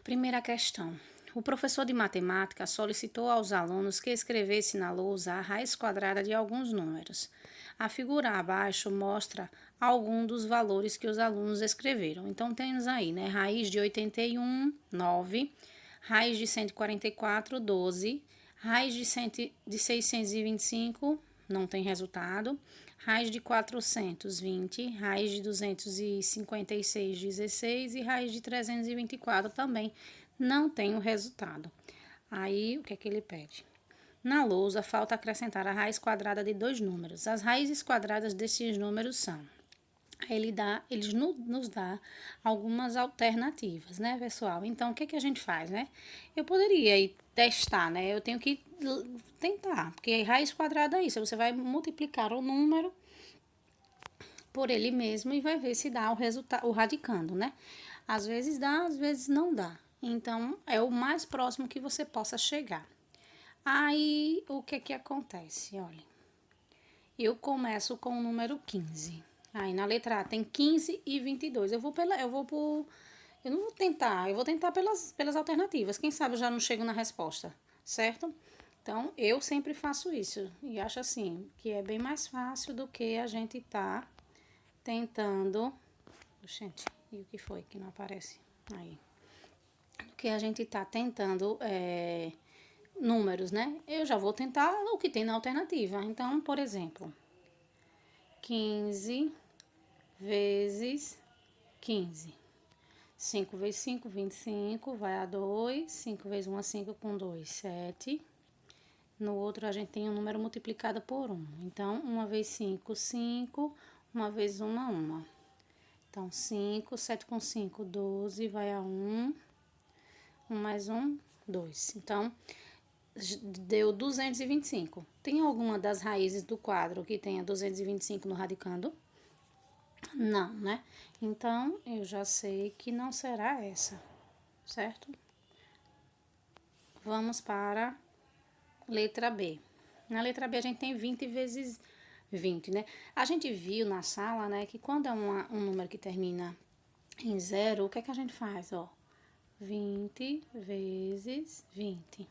Primeira questão. O professor de matemática solicitou aos alunos que escrevessem na lousa a raiz quadrada de alguns números. A figura abaixo mostra algum dos valores que os alunos escreveram. Então, temos aí, né? Raiz de 81, 9. Raiz de 144, 12. Raiz de 625, não tem resultado. Raiz de 420, raiz de 256, 16 e raiz de 324 também não tem o resultado. Aí, o que é que ele pede? Na lousa, falta acrescentar a raiz quadrada de dois números. As raízes quadradas desses números são... Eles nos dá algumas alternativas, né, pessoal? Então, o que a gente faz, né? Eu poderia ir testar, né? Eu tenho que tentar, porque raiz quadrada é isso. Você vai multiplicar o número por ele mesmo e vai ver se dá o resultado, o radicando, né? Às vezes dá, às vezes não dá. Então, é o mais próximo que você possa chegar. Aí, o que acontece? Olha, eu começo com o número 15. Aí, na letra A tem 15 e 22. Eu não vou tentar, eu vou tentar pelas alternativas. Quem sabe eu já não chego na resposta, certo? Então, eu sempre faço isso. E acho assim, que é bem mais fácil do que a gente tá tentando... Gente, e o que foi que não aparece? Aí. Do que a gente tá tentando... números, né? Eu já vou tentar o que tem na alternativa. Então, por exemplo, 15 vezes 15. 5 vezes 5, 25, vai a 2. 5 vezes 1 é 5 com 2, 7. No outro, a gente tem um número multiplicado por 1. Então, 1 vezes 5, 5. 1 vezes 1, 1. Então, 5, 7 com 5, 12, vai a 1. 1 mais 1, 2. Então, deu 225. Tem alguma das raízes do quadro que tenha 225 no radicando? Não, né? Então, eu já sei que não será essa, certo? Vamos para letra B. Na letra B, a gente tem 20 vezes 20, né? A gente viu na sala, né, que quando é um número que termina em zero, o que é que a gente faz, ó? 20 vezes 20.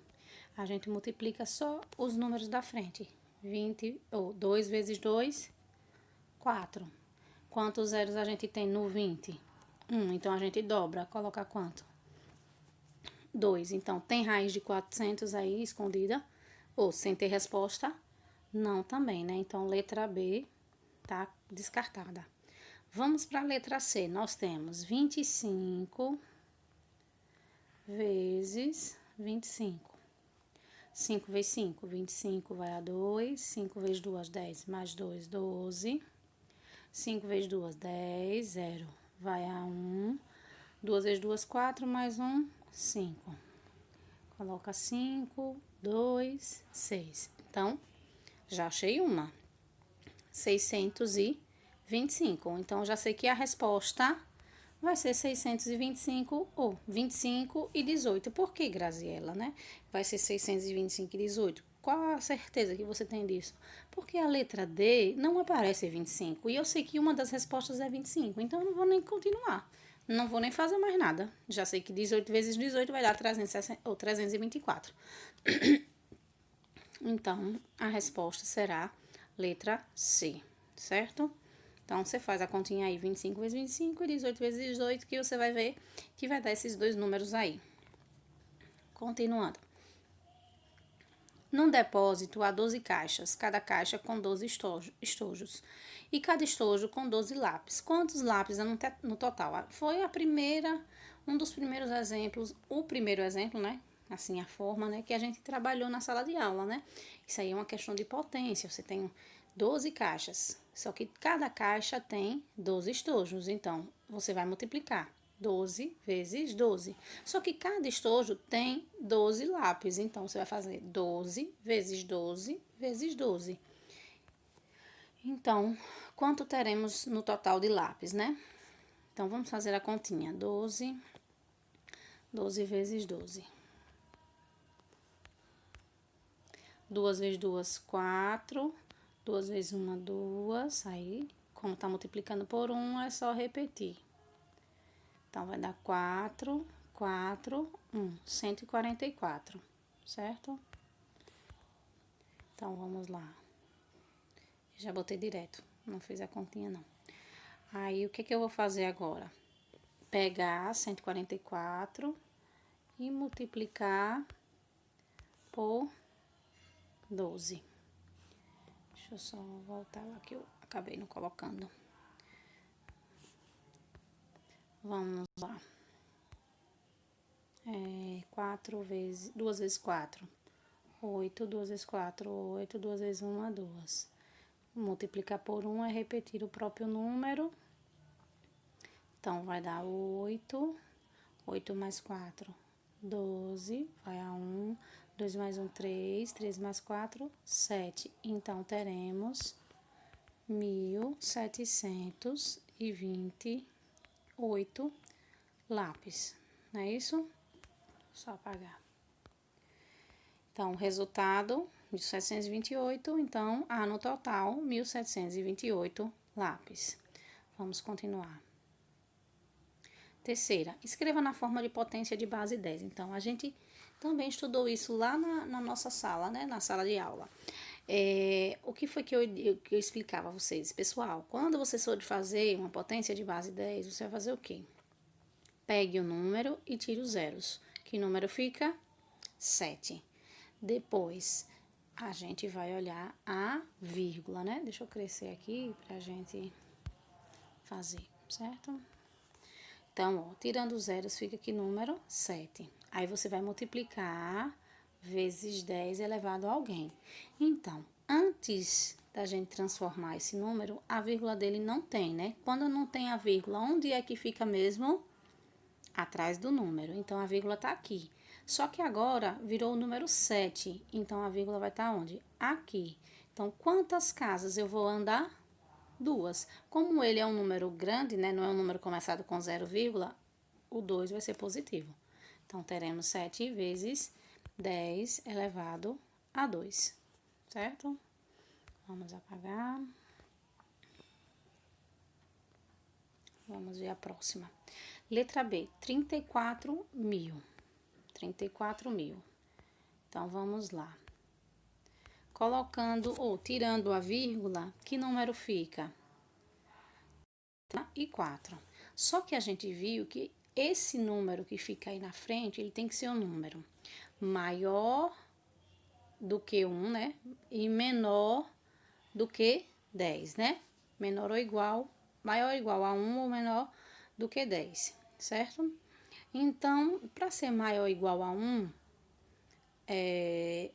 A gente multiplica só os números da frente. 20, ou 2 vezes 2, 4. Quantos zeros a gente tem no 20? 1. Então, a gente dobra. Coloca quanto? 2. Então, tem raiz de 400 aí escondida? Ou sem ter resposta? Não também, né? Então, letra B tá descartada. Vamos para a letra C. Nós temos 25 vezes 25. 5 vezes 5, 25 vai a 2. 5 vezes 2, 10. Mais 2, 12. 5 vezes 2, 10. 0 vai a 1. 2 vezes 2, 4. Mais 1, 5. Coloca 5, 2, 6. Então, já achei uma. 625. Então, já sei que a resposta vai ser 625 ou 25 e 18. Por que, Graziela, né? Vai ser 625 e 18. Qual a certeza que você tem disso? Porque a letra D não aparece 25. E eu sei que uma das respostas é 25. Então, eu não vou nem continuar. Não vou nem fazer mais nada. Já sei que 18 vezes 18 vai dar 360, ou 324. Então, a resposta será letra C, certo? Então, você faz a continha aí, 25 vezes 25 e 18 vezes 18, que você vai ver que vai dar esses dois números aí. Continuando. Num depósito, há 12 caixas, cada caixa com 12 estojos. E cada estojo com 12 lápis. Quantos lápis no total? Foi um dos primeiros exemplos, o primeiro exemplo, né? Assim, a forma, né? Que a gente trabalhou na sala de aula, né? Isso aí é uma questão de potência. Você tem 12 caixas, só que cada caixa tem 12 estojos. Então, você vai multiplicar 12 vezes 12. Só que cada estojo tem 12 lápis. Então, você vai fazer 12 vezes 12 vezes 12. Então, quanto teremos no total de lápis, né? Então, vamos fazer a continha. 12 vezes 12. 2 vezes 2, 4. 2 vezes 1, 2. Aí, como tá multiplicando por 1, é só repetir. Então, vai dar 4 4, 1, 144, certo? Então, vamos lá. Já botei direto, não fiz a continha, não. Aí, o que eu vou fazer agora? Pegar 144 e multiplicar por 12. Deixa eu só voltar lá que eu acabei não colocando. Vamos lá. 2 vezes 4. 8, 2 vezes 4, 8, 2 vezes 1, 2. Multiplicar por 1 é repetir o próprio número. Então, vai dar 8. 8 mais 4, 12. Vai a 1. 2 mais 1, 3. 3 mais 4, 7. Então, teremos 1.728 lápis. Não é isso? Só apagar. Então, o resultado, 1.728, então, no total, 1.728 lápis. Vamos continuar. Terceira, escreva na forma de potência de base 10. Então, a gente também estudou isso lá na nossa sala, né? Na sala de aula. O que foi que eu explicava a vocês? Pessoal, quando você for fazer uma potência de base 10, você vai fazer o quê? Pegue o número e tire os zeros. Que número fica? 7. Depois, a gente vai olhar a vírgula, né? Deixa eu crescer aqui pra gente fazer, certo? Então, ó, tirando os zeros, fica que número? 7. Aí, você vai multiplicar vezes 10 elevado a alguém. Então, antes da gente transformar esse número, a vírgula dele não tem, né? Quando não tem a vírgula, onde é que fica mesmo? Atrás do número. Então, a vírgula tá aqui. Só que agora virou o número 7. Então, a vírgula vai estar onde? Aqui. Então, quantas casas eu vou andar? 2. Como ele é um número grande, né? Não é um número começado com 0, o 2 vai ser positivo. Então, teremos 7 vezes 10 elevado a 2. Certo? Vamos apagar. Vamos ver a próxima. Letra B, 34.000. 34.000. Então, vamos lá. Colocando ou tirando a vírgula, que número fica? E 4. Só que a gente viu que esse número que fica aí na frente, ele tem que ser um número maior do que 1, né? E menor do que 10, né? Menor ou igual, maior ou igual a 1 ou menor do que 10, certo? Então, para ser maior ou igual a 1,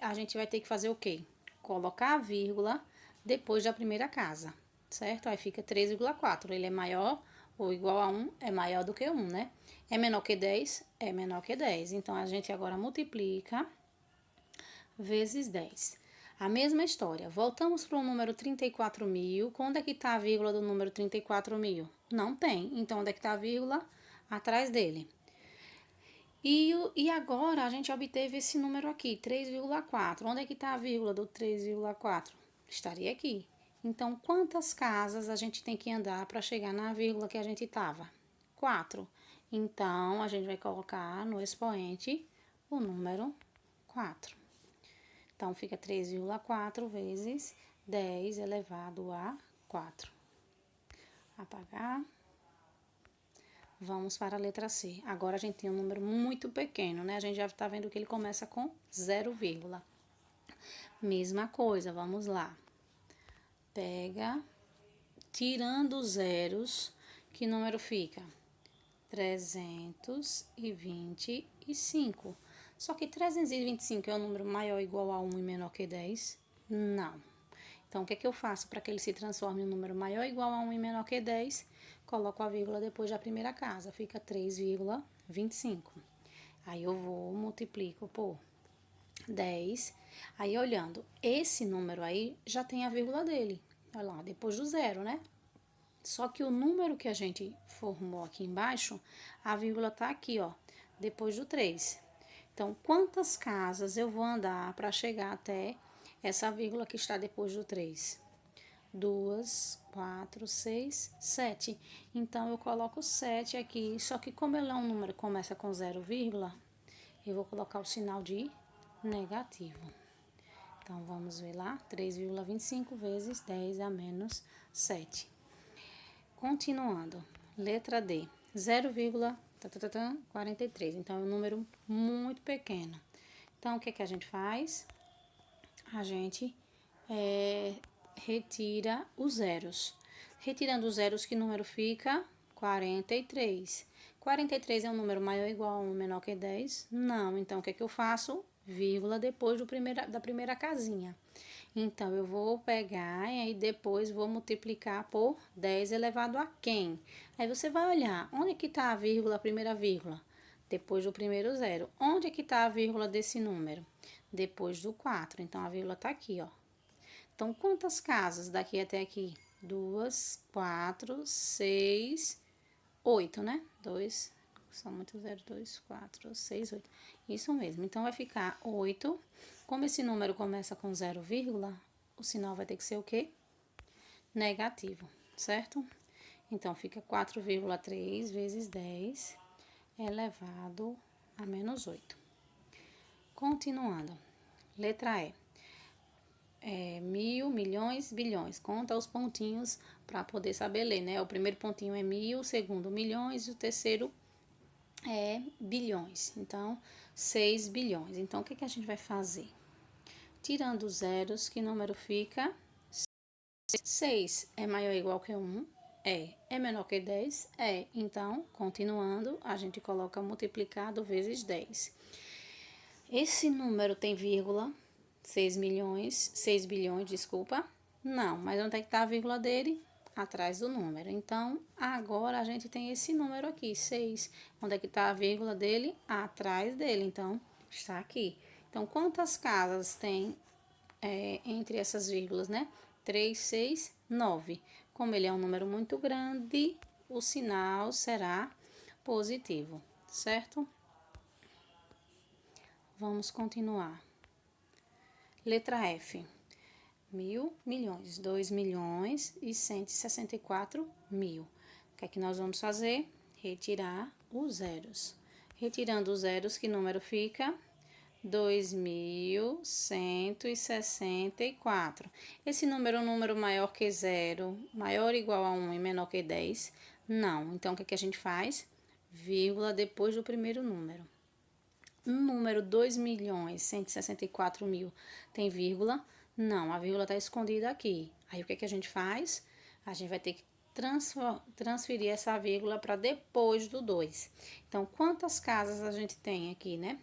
a gente vai ter que fazer o quê? Colocar a vírgula depois da primeira casa, certo? Aí fica 3,4. Ele é maior ou igual a 1, é maior do que 1, né? É menor que 10? É menor que 10. Então, a gente agora multiplica vezes 10. A mesma história. Voltamos para o número 34.000. Onde é que está a vírgula do número 34.000? Não tem. Então, onde é que está a vírgula? Atrás dele. E agora, a gente obteve esse número aqui, 3,4. Onde é que está a vírgula do 3,4? Estaria aqui. Então, quantas casas a gente tem que andar para chegar na vírgula que a gente estava? 4. Então, a gente vai colocar no expoente o número 4. Então, fica 3,4 vezes 10 elevado a 4. Apagar. Vamos para a letra C. Agora, a gente tem um número muito pequeno, né? A gente já está vendo que ele começa com 0, mesma coisa, vamos lá. Pega, tirando os zeros, que número fica? 325. Só que 325 é um número maior ou igual a 1 e menor que 10? Não. Então, o que é que eu faço para que ele se transforme em um número maior ou igual a 1 e menor que 10? Coloco a vírgula depois da primeira casa, fica 3,25. Aí, eu vou, multiplico por 10. Aí, olhando, esse número aí já tem a vírgula dele. Olha lá, depois do 0, né? Só que o número que a gente formou aqui embaixo, a vírgula tá aqui, ó, depois do 3. Então, quantas casas eu vou andar para chegar até essa vírgula que está depois do 3? 2, 4, 6, 7. Então, eu coloco 7 aqui, só que como ele é um número que começa com 0, eu vou colocar o sinal de negativo. Então, vamos ver lá, 3,25 vezes 10 a menos 7. Continuando, letra D, 0,43. Então, é um número muito pequeno. Então, o que que a gente faz? A gente retira os zeros. Retirando os zeros, que número fica? 43. 43 é um número maior ou igual a 1 menor que 10? Não. Então, o que é que eu faço? Vírgula depois da primeira casinha. Então, eu vou pegar e aí depois vou multiplicar por 10 elevado a quem? Aí você vai olhar, onde é que está a vírgula, a primeira vírgula? Depois do primeiro zero. Onde é que está a vírgula desse número? Depois do 4. Então, a vírgula está aqui, ó. Então, quantas casas daqui até aqui? 2, 4, 6, 8, né? 2, são muitos 0, 2, 4, 6, 8. Isso mesmo. Então, vai ficar 8. Como esse número começa com 0, o sinal vai ter que ser o quê? Negativo, certo? Então, fica 4,3 vezes 10 elevado a menos 8. Continuando. Letra E. Mil, milhões, bilhões. Conta os pontinhos para poder saber ler, né? O primeiro pontinho é mil, o segundo milhões e o terceiro é bilhões. Então, 6 bilhões. Então, o que que a gente vai fazer? Tirando os zeros, que número fica? 6 é maior ou igual que 1? É. É menor que 10? É. Então, continuando, a gente coloca multiplicado vezes 10. Esse número tem vírgula? 6 bilhões, desculpa. Não, mas onde é que está a vírgula dele? Atrás do número. Então, agora a gente tem esse número aqui, 6. Onde é que está a vírgula dele? Atrás dele. Então, está aqui. Então, quantas casas tem entre essas vírgulas, né? 3, 6, 9. Como ele é um número muito grande, o sinal será positivo, certo? Vamos continuar. Letra F. 1.000, milhões, 2 milhões e 164 mil. O que é que nós vamos fazer? Retirar os zeros. Retirando os zeros, que número fica? 2.164. Esse número é um número maior que 0, maior ou igual a 1 e menor que 10? Não. Então, o que é que a gente faz? Vírgula depois do primeiro número. No número 2.164.000 tem vírgula? Não, a vírgula está escondida aqui. Aí, o que é que a gente faz? A gente vai ter que transferir essa vírgula para depois do 2. Então, quantas casas a gente tem aqui, né?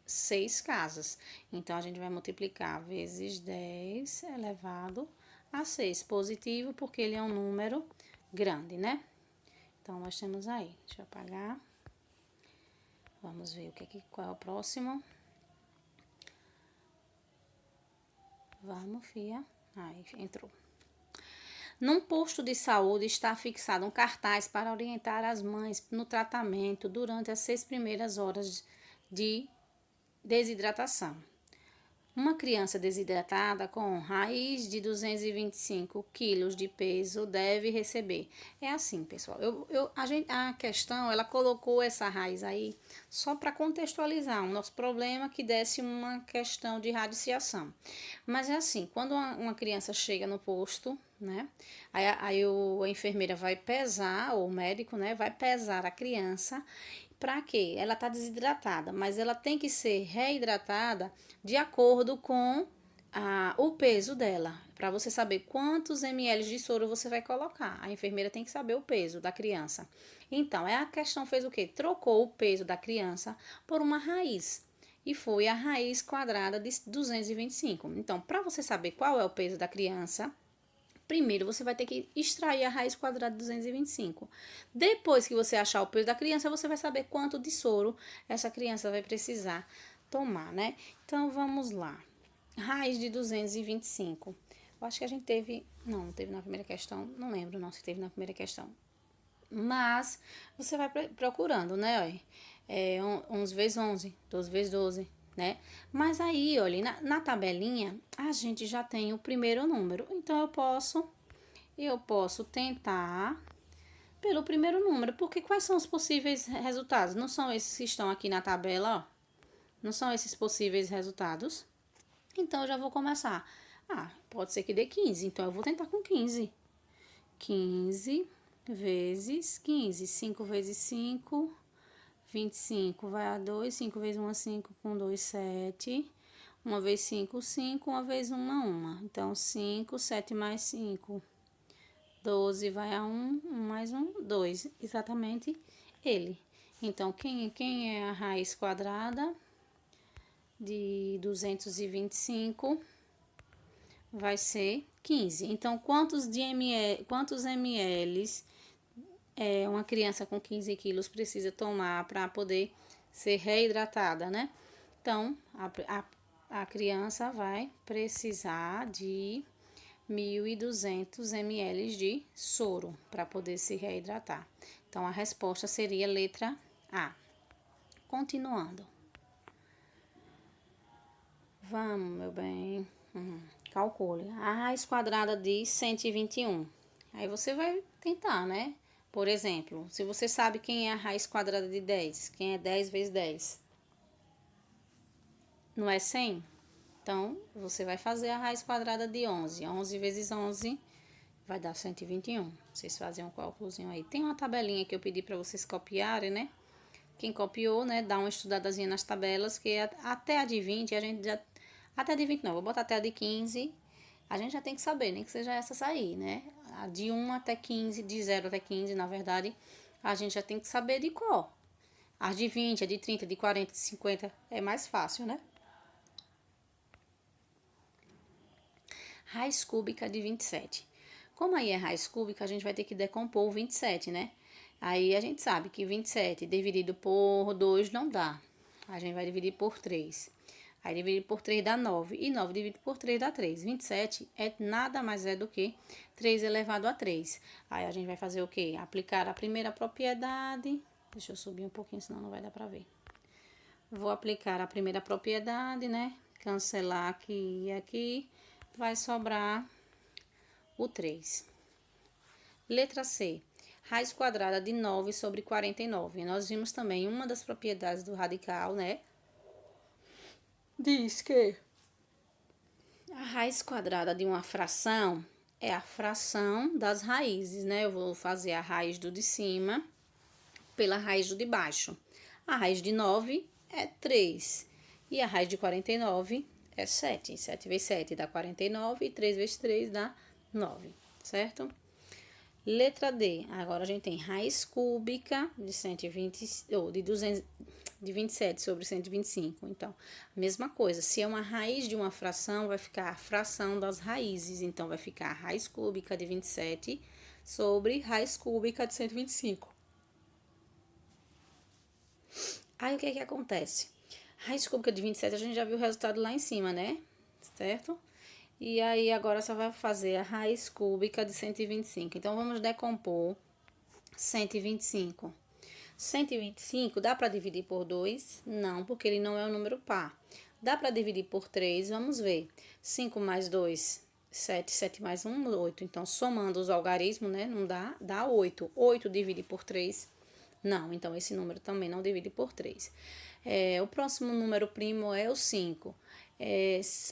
6 casas. Então, a gente vai multiplicar vezes 10 elevado a 6. Positivo, porque ele é um número grande, né? Então, nós temos aí. Deixa eu apagar. Vamos ver qual é o próximo. Vamos, fia. Aí, entrou. Num posto de saúde está fixado um cartaz para orientar as mães no tratamento durante as 6 primeiras horas de desidratação. Uma criança desidratada com raiz de 225 quilos de peso deve receber. É assim, pessoal. A questão, ela colocou essa raiz aí só para contextualizar o nosso problema que desse uma questão de radiciação. Mas é assim, quando uma criança chega no posto, né? Aí a enfermeira vai pesar, ou o médico, né? Vai pesar a criança. Para quê? Ela está desidratada, mas ela tem que ser reidratada de acordo com o peso dela, para você saber quantos ml de soro você vai colocar. A enfermeira tem que saber o peso da criança. Então, a questão fez o quê? Trocou o peso da criança por uma raiz. E foi a raiz quadrada de 225. Então, para você saber qual é o peso da criança, primeiro, você vai ter que extrair a raiz quadrada de 225. Depois que você achar o peso da criança, você vai saber quanto de soro essa criança vai precisar tomar, né? Então, vamos lá. Raiz de 225. Eu acho que a gente teve... Não teve na primeira questão. Não lembro não se teve na primeira questão. Mas, você vai procurando, né? 11 vezes 11, 12 vezes 12, né? Mas aí, olha, na tabelinha, a gente já tem o primeiro número. Então, eu posso tentar pelo primeiro número, porque quais são os possíveis resultados? Não são esses que estão aqui na tabela, ó. Não são esses possíveis resultados? Então, eu já vou começar. Ah, pode ser que dê 15, então eu vou tentar com 15. 15 vezes 15. 5 vezes 5, 25 vai a 2. 5 vezes 1 é 5, com 2, 7. 1 vezes 5, 5. 1 vezes 1 é 1. Então, 5, 7 mais 5, 12 vai a 1. 1 mais 1, 2. Exatamente ele. Então, quem é a raiz quadrada de 225? Vai ser 15. Então, quantos ml uma criança com 15 quilos precisa tomar para poder ser reidratada, né? Então, a criança vai precisar de 1.200 ml de soro para poder se reidratar. Então, a resposta seria letra A. Continuando. Vamos, meu bem. Calcule. A raiz quadrada de 121. Aí você vai tentar, né? Por exemplo, se você sabe quem é a raiz quadrada de 10, quem é 10 vezes 10? Não é 100? Então, você vai fazer a raiz quadrada de 11. 11 vezes 11 vai dar 121. Vocês fazem um cálculozinho aí. Tem uma tabelinha que eu pedi para vocês copiarem, né? Quem copiou, né, dá uma estudadazinha nas tabelas, que até a de 20, a gente já... Até a de 20 não, vou botar até a de 15. A gente já tem que saber, nem que seja essa sair, né? A de 1 até 15, de 0 até 15, na verdade, a gente já tem que saber de qual. As de 20, a de 30, de 40, de 50 é mais fácil, né? Raiz cúbica de 27. Como aí é raiz cúbica, a gente vai ter que decompor o 27, né? Aí a gente sabe que 27 dividido por 2 não dá. A gente vai dividir por 3. Aí dividir por 3 dá 9. E 9 dividido por 3 dá 3. 27 é nada mais é do que 3 elevado a 3. Aí a gente vai fazer o quê? Aplicar a primeira propriedade. Deixa eu subir um pouquinho, senão não vai dar pra ver. Vou aplicar a primeira propriedade, né? Cancelar aqui e aqui. Vai sobrar o 3. Letra C. Raiz quadrada de 9 sobre 49. Nós vimos também uma das propriedades do radical, né? Diz que a raiz quadrada de uma fração é a fração das raízes, né? Eu vou fazer a raiz do de cima pela raiz do de baixo. A raiz de 9 é 3. E a raiz de 49 é 7. 7 vezes 7 dá 49 e 3 vezes 3 dá 9, certo? Letra D. Agora a gente tem raiz cúbica de 120, ou de 200, de 27 sobre 125. Então, mesma coisa. Se é uma raiz de uma fração, vai ficar a fração das raízes. Então, vai ficar a raiz cúbica de 27 sobre raiz cúbica de 125. Aí, o que é que acontece? Raiz cúbica de 27, a gente já viu o resultado lá em cima, né? Certo? E aí, agora só vai fazer a raiz cúbica de 125. Então, vamos decompor 125. 125, dá para dividir por 2? Não, porque ele não é um número par. Dá para dividir por 3? Vamos ver. 5 mais 2, 7. 7 mais 1, 8. Então, somando os algarismos, né? Não dá, dá 8. 8 divide por 3? Não, então esse número também não divide por 3. O próximo número primo é o 5.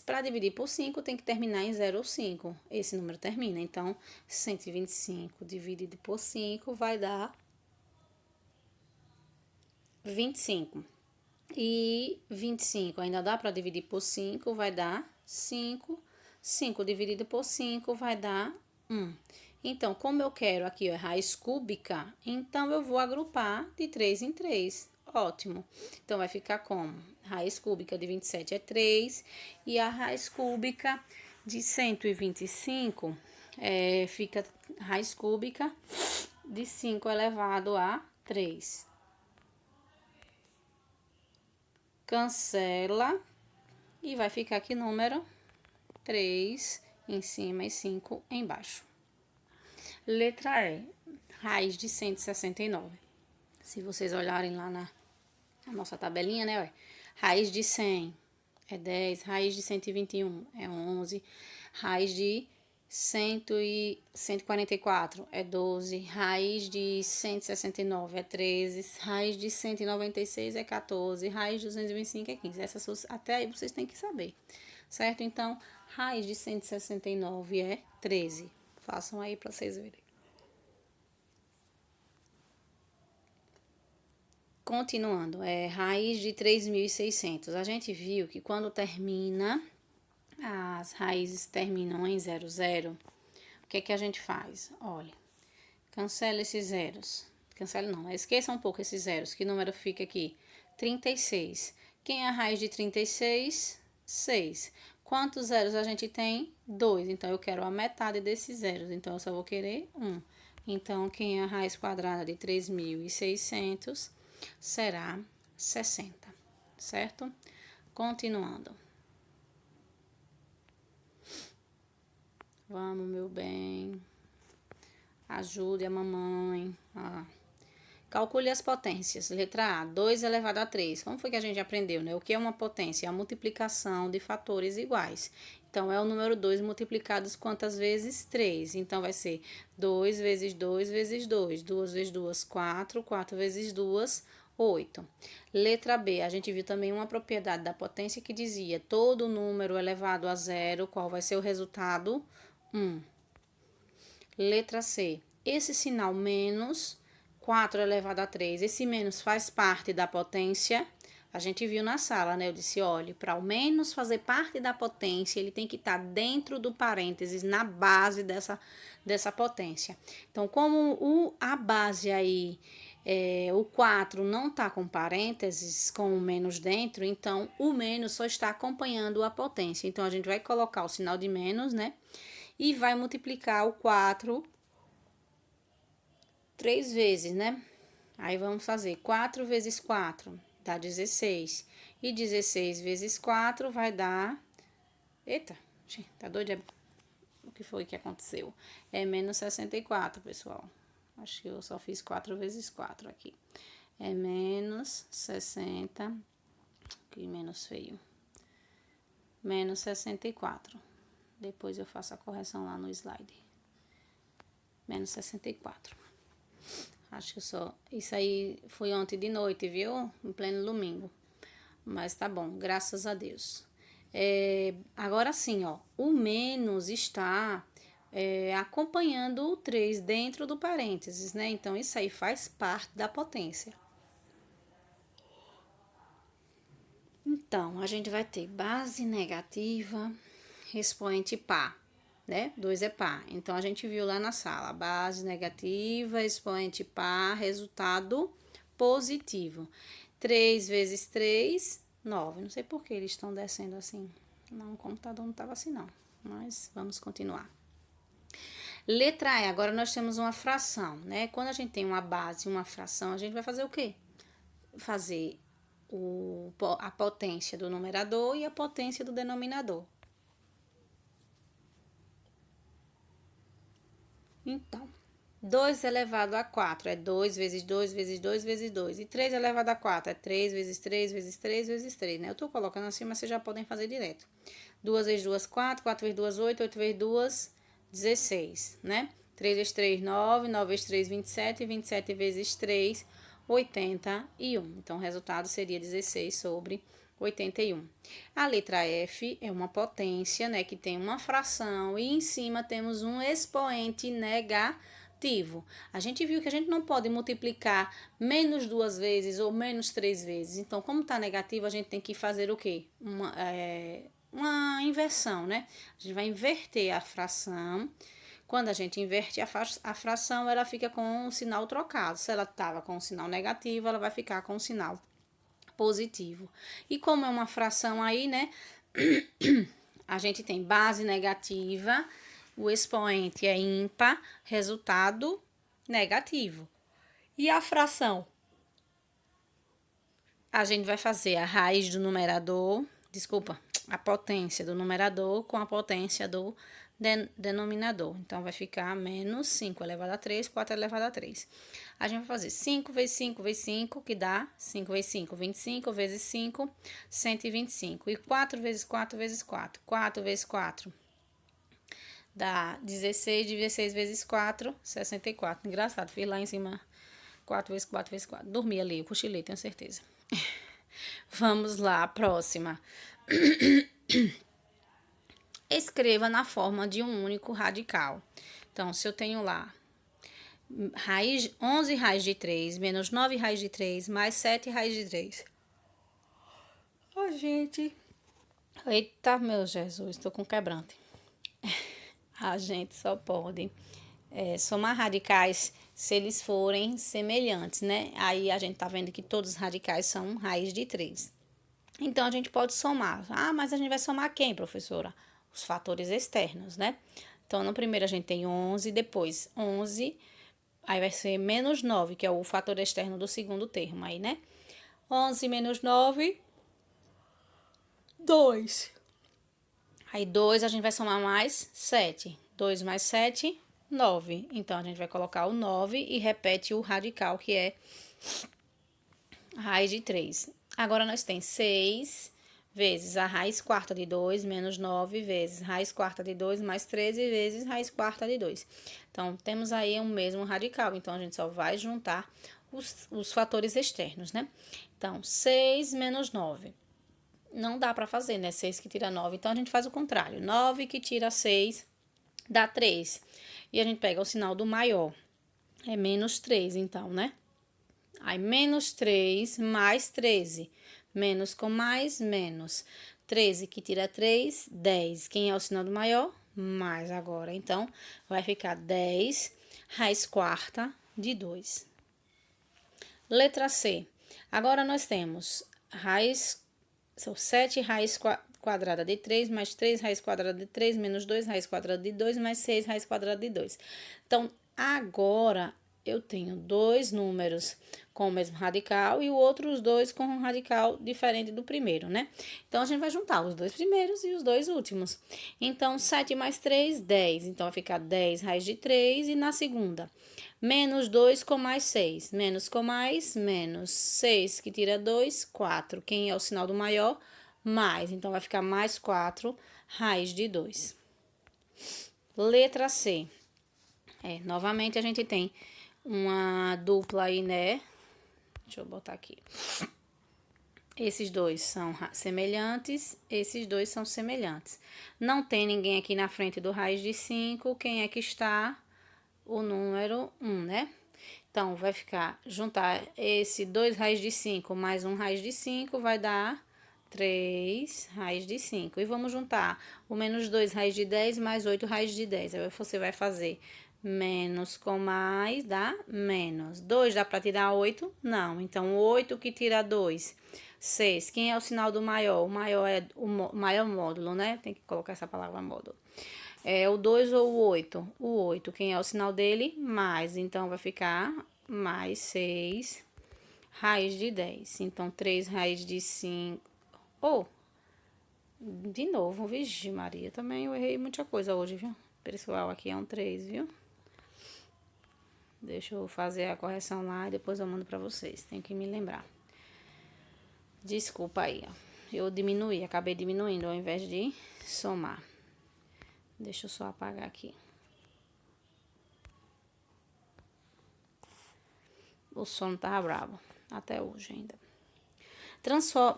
Para dividir por 5, tem que terminar em 0 ou 5. Esse número termina. Então, 125 dividido por 5 vai dar 25. E 25 ainda dá para dividir por 5, vai dar 5. 5 dividido por 5 vai dar 1. Então, como eu quero aqui a raiz cúbica, então eu vou agrupar de 3 em 3. Ótimo. Então, vai ficar como? Raiz cúbica de 27 é 3. E a raiz cúbica de 125 fica raiz cúbica de 5 elevado a 3. Cancela e vai ficar aqui número 3 em cima e 5 embaixo. Letra E, raiz de 169. Se vocês olharem lá na nossa tabelinha, né? Raiz de 100 é 10. Raiz de 121 é 11. Raiz de 144 é 12. Raiz de 169 é 13. Raiz de 196 é 14. Raiz de 225 é 15. Essas até aí vocês têm que saber, certo? Então, raiz de 169 é 13. Façam aí para vocês verem. Continuando, raiz de 3.600. A gente viu que quando termina, as raízes terminam em 00, o que é que a gente faz? Olha, cancela esses zeros. Cancela não, esqueça um pouco esses zeros. Que número fica aqui? 36. Quem é a raiz de 36? 6. Quantos zeros a gente tem? 2. Então, eu quero a metade desses zeros. Então, eu só vou querer 1. Então, quem é a raiz quadrada de 3.600? Será 60, certo? Continuando. Vamos, meu bem. Ajude a mamãe. Calcule as potências. Letra A, 2 elevado a 3. Como foi que a gente aprendeu, né? O que é uma potência? É a multiplicação de fatores iguais. Então, é o número 2 multiplicados quantas vezes? 3. Então, vai ser 2 vezes 2 vezes 2. 2 vezes 2, 4. 4 vezes 2, 8. Letra B, a gente viu também uma propriedade da potência que dizia todo número elevado a zero, qual vai ser o resultado? 1. Letra C, esse sinal menos 4 elevado a 3, esse menos faz parte da potência. A gente viu na sala, né? Eu disse, olha, para o menos fazer parte da potência, ele tem que estar dentro do parênteses, na base dessa potência. Então, como a base aí, o 4 não está com parênteses, com o menos dentro, então o menos só está acompanhando a potência. Então, a gente vai colocar o sinal de menos, né? E vai multiplicar o 4 3 vezes, né? Aí, vamos fazer 4 vezes 4. Dá 16. E 16 vezes 4 vai dar... Eita, tá doido? O que foi que aconteceu? É menos 64, pessoal. Acho que eu só fiz 4 vezes 4 aqui. É menos 60. Que menos feio. Menos 64. Depois eu faço a correção lá no slide. Menos 64. Acho que só... Isso aí foi ontem de noite, viu? Em pleno domingo. Mas tá bom, graças a Deus. Agora sim, ó. O menos está acompanhando o 3 dentro do parênteses, né? Então, isso aí faz parte da potência. Então, a gente vai ter base negativa, expoente par, né? 2 é par. Então, a gente viu lá na sala, base negativa, expoente par, resultado positivo. 3 vezes 3, 9. Não sei por que eles estão descendo assim. Não, o computador não estava assim, não. Mas vamos continuar. Letra E, agora nós temos uma fração, né? Quando a gente tem uma base e uma fração, a gente vai fazer o quê? Fazer a potência do numerador e a potência do denominador. Então, 2 elevado a 4 é 2 vezes 2 vezes 2 vezes 2. E 3 elevado a 4 é 3 vezes 3 vezes 3 vezes 3, né? Eu tô colocando assim, mas vocês já podem fazer direto. 2 vezes 2, 4. 4 vezes 2, 8. 8 vezes 2, 16, né? 3 vezes 3, 9. 9 vezes 3, 27. 27 vezes 3, 81. Então, o resultado seria 16 sobre 81. A letra F é uma potência, né, que tem uma fração e em cima temos um expoente negativo. A gente viu que a gente não pode multiplicar menos 2 vezes ou menos 3 vezes. Então, como está negativo, a gente tem que fazer o quê? Uma inversão, né? A gente vai inverter a fração. Quando a gente inverte a fração, ela fica com o sinal trocado. Se ela estava com o sinal negativo, ela vai ficar com o sinal positivo. E como é uma fração aí, né? A gente tem base negativa, o expoente é ímpar, resultado negativo. E a fração? A gente vai fazer a raiz do numerador, a potência do numerador com a potência do denominador. Então, vai ficar menos 5 elevado a 3, 4 elevado a 3. A gente vai fazer 5 vezes 5 vezes 5, que dá 5 vezes 5, 25 vezes 5, 125. E 4 vezes 4 vezes 4. 4 vezes 4 dá 16, 16 vezes 4, 64. Engraçado, fiz lá em cima 4 vezes 4 vezes 4. Dormi ali, eu cochilei, tenho certeza. Vamos lá, próxima. Escreva na forma de um único radical. Então, se eu tenho lá 11 raiz de 3 menos 9 raiz de 3 mais 7 raiz de 3. Ó, gente. Eita, meu Jesus, estou com quebrante. A gente só pode somar radicais se eles forem semelhantes, né? Aí a gente tá vendo que todos os radicais são raiz de 3. Então, a gente pode somar. Ah, mas a gente vai somar quem, professora? Os fatores externos, né? Então, no primeiro a gente tem 11, depois 11, aí vai ser menos 9, que é o fator externo do segundo termo aí, né? 11 menos 9, 2. Aí, 2 a gente vai somar mais 7. 2 mais 7, 9. Então, a gente vai colocar o 9 e repete o radical, que é raiz de 3. Agora, nós temos 6 vezes a raiz quarta de 2, menos 9 vezes raiz quarta de 2, mais 13 vezes raiz quarta de 2. Então, temos aí o mesmo radical. Então, a gente só vai juntar os fatores externos, né? Então, 6 menos 9. Não dá para fazer, né? 6 que tira 9. Então, a gente faz o contrário. 9 que tira 6 dá 3. E a gente pega o sinal do maior. É menos 3, então, né? Aí, menos 3 mais 13. Menos com mais, menos. 13 que tira 3, 10. Quem é o sinal do maior? Mais agora. Então, vai ficar 10 raiz quarta de 2. Letra C. Agora, nós temos são 7 raiz quadrada de 3, mais 3 raiz quadrada de 3, menos 2 raiz quadrada de 2, mais 6 raiz quadrada de 2. Então, agora, eu tenho dois números com o mesmo radical e os dois com um radical diferente do primeiro, né? Então, a gente vai juntar os dois primeiros e os dois últimos. Então, 7 mais 3, 10. Então, vai ficar 10 raiz de 3 e na segunda, menos 2 com mais 6. Menos com mais, menos 6 que tira 2, 4. Quem é o sinal do maior? Mais. Então, vai ficar mais 4 raiz de 2. Letra C. Novamente, a gente tem uma dupla aí, né? Deixa eu botar aqui. Esses dois são semelhantes, esses dois são semelhantes. Não tem ninguém aqui na frente do raiz de 5, quem é que está? O número 1, né? Então, vai ficar, juntar esse 2 raiz de 5 mais 1 raiz de 5 vai dar 3 raiz de 5. E vamos juntar o menos 2 raiz de 10 mais 8 raiz de 10. Aí você vai fazer menos com mais dá menos. 2 dá para tirar 8? Não. Então, 8 que tira 2, 6. Quem é o sinal do maior? O maior é o maior módulo, né? Tem que colocar essa palavra módulo. É o 2 ou o 8? O 8. Quem é o sinal dele? Mais. Então, vai ficar mais 6 raiz de 10. Então, 3 raiz de 5. De novo, vixe Maria. Também eu errei muita coisa hoje, viu? Pessoal, aqui é um 3, viu? Deixa eu fazer a correção lá e depois eu mando pra vocês. Tenho que me lembrar. Desculpa aí, ó. Eu acabei diminuindo ao invés de somar. Deixa eu só apagar aqui. O sono tava bravo. Até hoje ainda.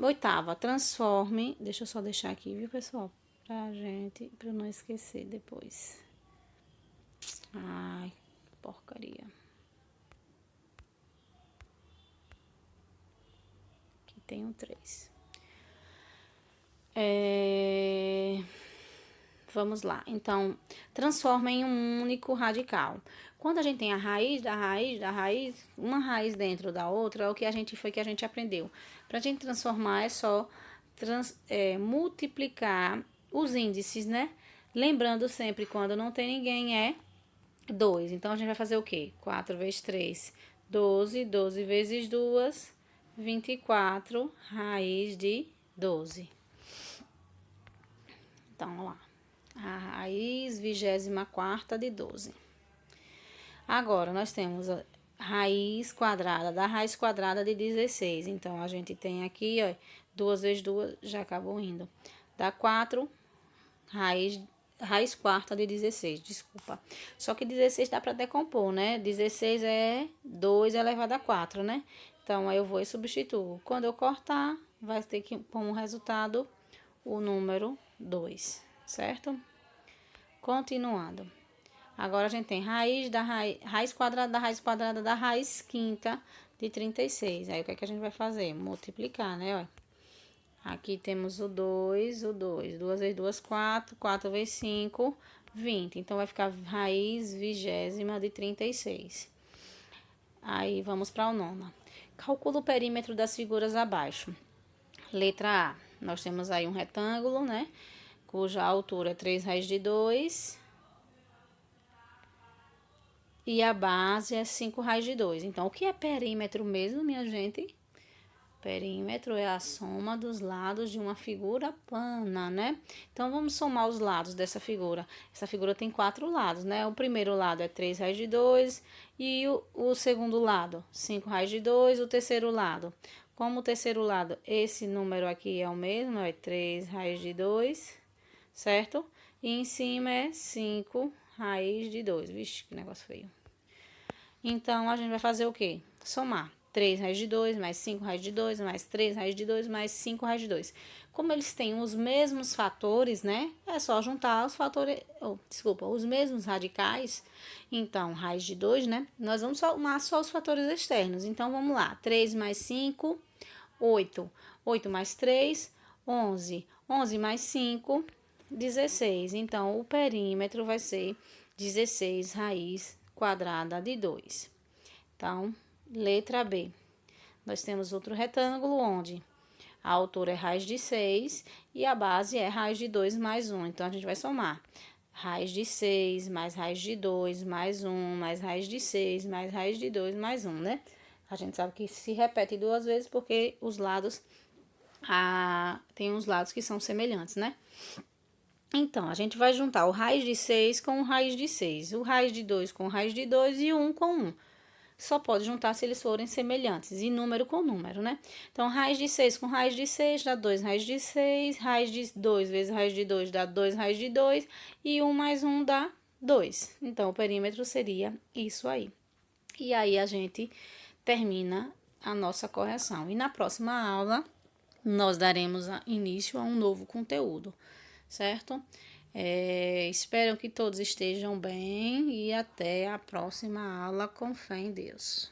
Oitava, transforme. Deixa eu só deixar aqui, viu, pessoal? Pra eu não esquecer depois. Ai, porcaria. Aqui tem um 3. Vamos lá. Então, transforma em um único radical. Quando a gente tem a raiz da raiz, uma raiz dentro da outra, é o que a gente aprendeu. Para a gente transformar é só multiplicar os índices, né? Lembrando sempre, quando não tem ninguém, é 2. Então, a gente vai fazer o quê? 4 vezes 3, 12. 12 vezes 2, 24, raiz de 12. Então, vamos lá. a raiz 24ª de 12. Agora, nós temos a raiz quadrada da raiz quadrada de 16. Então, a gente tem aqui, ó, 2 vezes 2, já acabou indo. Dá 4, raiz quarta de 16, desculpa. Só que 16 dá para decompor, né? 16 é 2 elevado a 4, né? Então, aí eu vou e substituo. Quando eu cortar, vai ter que pôr um resultado o número 2, certo? Continuando. Agora, a gente tem raiz quadrada da raiz quinta de 36. Aí, o que é que a gente vai fazer? Multiplicar, né? Ó. Aqui temos o 2. 2 vezes 2, 4. 4 vezes 5, 20. Então, vai ficar raiz 20ª de 36. Aí, vamos para o nona. Calcula o perímetro das figuras abaixo. Letra A. Nós temos aí um retângulo, né? Cuja altura é 3 raiz de 2. E a base é 5 raiz de 2. Então, o que é perímetro mesmo, minha gente? Perímetro é a soma dos lados de uma figura plana, né? Então, vamos somar os lados dessa figura. Essa figura tem 4 lados, né? O primeiro lado é 3 raiz de 2 e o segundo lado, 5 raiz de 2. O terceiro lado, como o terceiro lado, esse número aqui é o mesmo, é 3 raiz de 2, certo? E em cima é 5 raiz de 2. Vixe, que negócio feio. Então, a gente vai fazer o quê? Somar. 3 raiz de 2, mais 5 raiz de 2, mais 3 raiz de 2, mais 5 raiz de 2. Como eles têm os mesmos fatores, né? É só juntar os fatores, os mesmos radicais. Então, raiz de 2, né? Nós vamos somar só os fatores externos. Então, vamos lá. 3 mais 5, 8. 8 mais 3, 11. 11 mais 5, 16. Então, o perímetro vai ser 16 raiz quadrada de 2. Então, letra B. Nós temos outro retângulo onde a altura é raiz de 6 e a base é raiz de 2 mais 1. Então, a gente vai somar raiz de 6 mais raiz de 2 mais 1 mais raiz de 6 mais raiz de 2 mais 1, né? A gente sabe que se repete 2 vezes porque os lados, tem uns lados que são semelhantes, né? Então, a gente vai juntar o raiz de 6 com o raiz de 6, o raiz de 2 com o raiz de 2 e o 1 com 1. Só pode juntar se eles forem semelhantes, e número com número, né? Então, raiz de 6 com raiz de 6 dá 2 raiz de 6, raiz de 2 vezes raiz de 2 dá 2 raiz de 2, e 1 mais 1 dá 2. Então, o perímetro seria isso aí. E aí, a gente termina a nossa correção. E na próxima aula, nós daremos início a um novo conteúdo, certo? Espero que todos estejam bem e até a próxima aula, com fé em Deus.